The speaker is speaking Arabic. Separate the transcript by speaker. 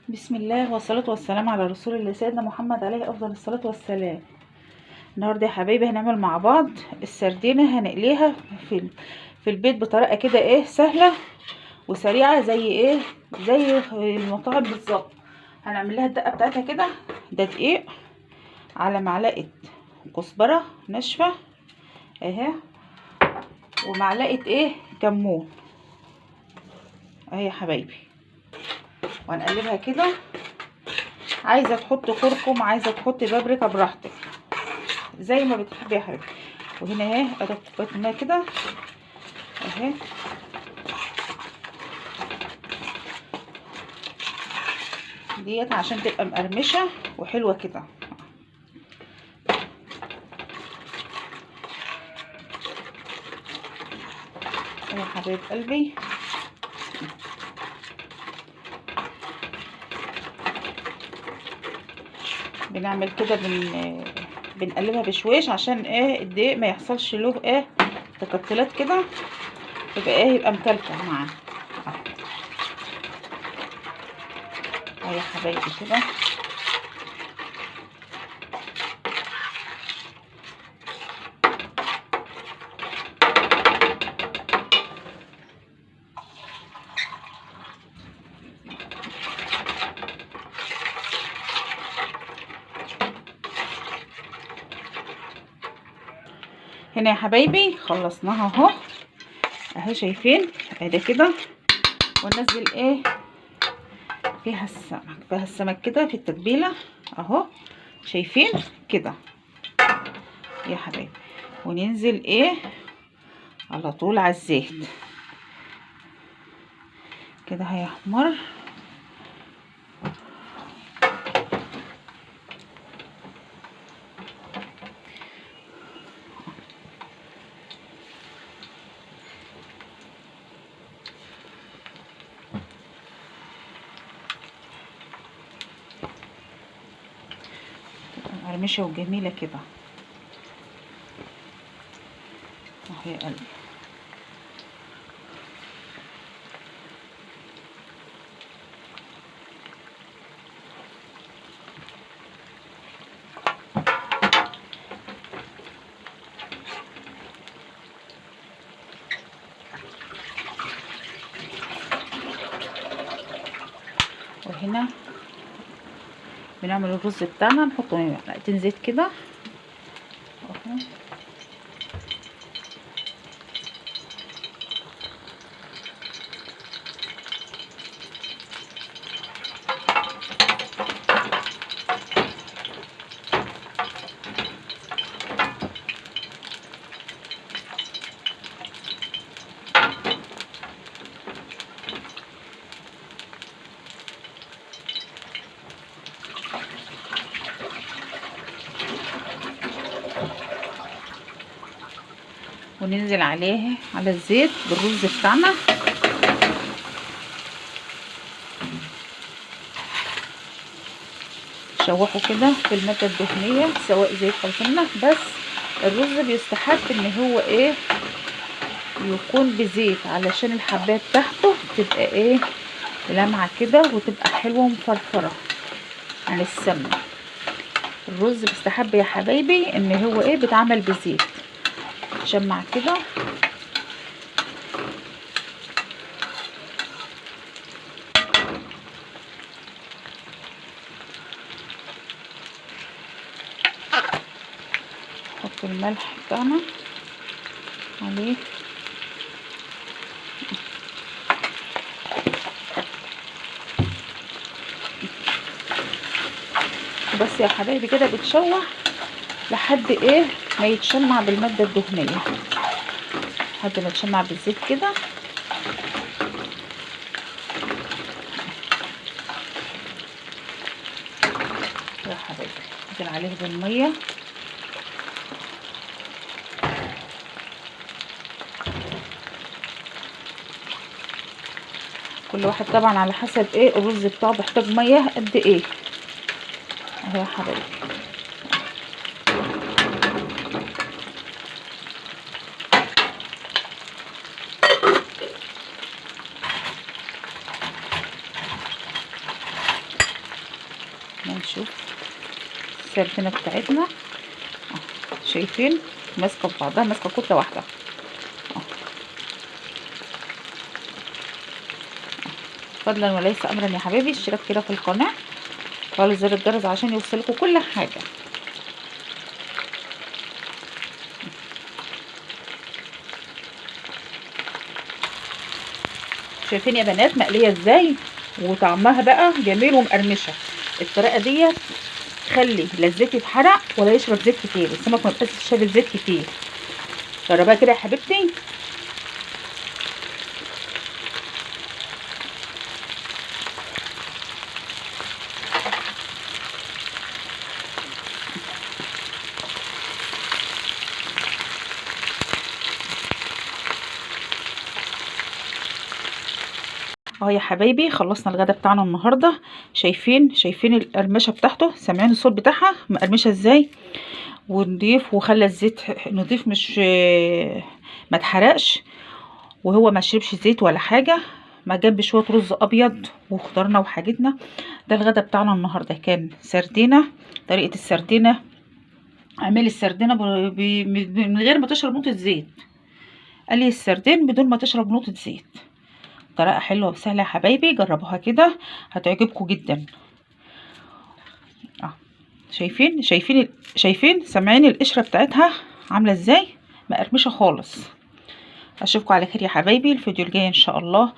Speaker 1: بسم الله والصلاة والسلام على رسول الله سيدنا محمد عليه أفضل الصلاة والسلام. النهاردة يا حبايبي هنعمل مع بعض السردينة، هنقليها في البيت بطريقة كده سهلة وسريعة زي المطاعم بالظبط. هنعمل لها الدقة بتاعتها كده، ده دقيق على معلقة كزبرة ناشفة اهي، ومعلقة كمون اهي يا حبايبي، وهنقلبها كده. عايزه تحط كركم، عايزه تحط بابريكا، براحتك زي ما بتحبي يا حبيبتي. وهنا اهي ادي كوبايه ميه كده اهي، ديت عشان تبقى مقرمشه وحلوه كده. يا حبيب قلبي بنعمل كده، بنقلبها بشويش عشان الدقيق ما يحصلش له تكتلات كده، يبقى يبقى مكلكع معانا اهو يا حبايبي كده. هنا يا حبايبي خلصناها اهو شايفين ادي كده. وننزل فيها السمك كده في التتبيله اهو، شايفين كده يا حبايبي. وننزل على طول على الزيت كده هيحمر. مقرمشه وجميله كده اهو يا قلبي. وهنا بنعمل الرز بتاعنا، نحط معلقتين زيت كده اهو. وننزل عليه على الزيت بالرز بتاعنا شوحه كده في المادة الدهنية سواء زيت او سمنة، بس الرز بيستحب ان هو يكون بزيت علشان الحباية بتاعته تبقى لمعة كده وتبقى حلوة ومفرفرة عن السمنة. الرز بيستحب يا حبايبي ان هو بيتعمل بزيت. شمع كده نحط الملح بتاعنا عليه بس يا حبايبي كده بتشوح لحد ما يتشمع بالمادة الدهنية، لحد ما يتشمع بالزيت كده. يا حبايبي ننزل عليه بالمية كل واحد طبعا على حسب الرز بتاعه بيحتاج ميه قد اهو يا حبايبي. نشوف السردينه بتاعتنا. شايفين ماسكه في بعضها، ماسكه كتله واحده. فضلا وليس امرا يا حبايبي، اشتراك كده في القناه، وفعلوا زر الجرس عشان يوصلكم كل حاجه. شايفين يا بنات مقليه ازاي، وطعمها بقى جميل ومقرمشه. الطريقه ديت تخلي لا الزيت يتحرق ولا يشرب زيت كتير، السمك ما يبقاش شارب زيت كتير. جربها كده يا حبيبتي. اهو يا حبايبي خلصنا الغدا بتاعنا النهارده. شايفين القرمشه بتاعته، سامعين الصوت بتاعها مقرمشه ازاي، ونضيف وخلى الزيت نضيف، مش ما اتحرقش، وهو ما شربش زيت ولا حاجه. ما جنب شويه رز ابيض وخضارنا وحاجتنا. ده الغدا بتاعنا النهارده، كان سردينه. طريقه السردينه: اعملي السردينه من غير ما تشرب نقطه زيت. قلي السردين بدون ما تشرب نقطه زيت. طريقه حلوه وسهله يا حبايبي، جربوها كده هتعجبكم جدا. شايفين سامعين القشره بتاعتها عامله ازاي، مقرمشه خالص. اشوفكم على خير يا حبايبي الفيديو الجاي ان شاء الله.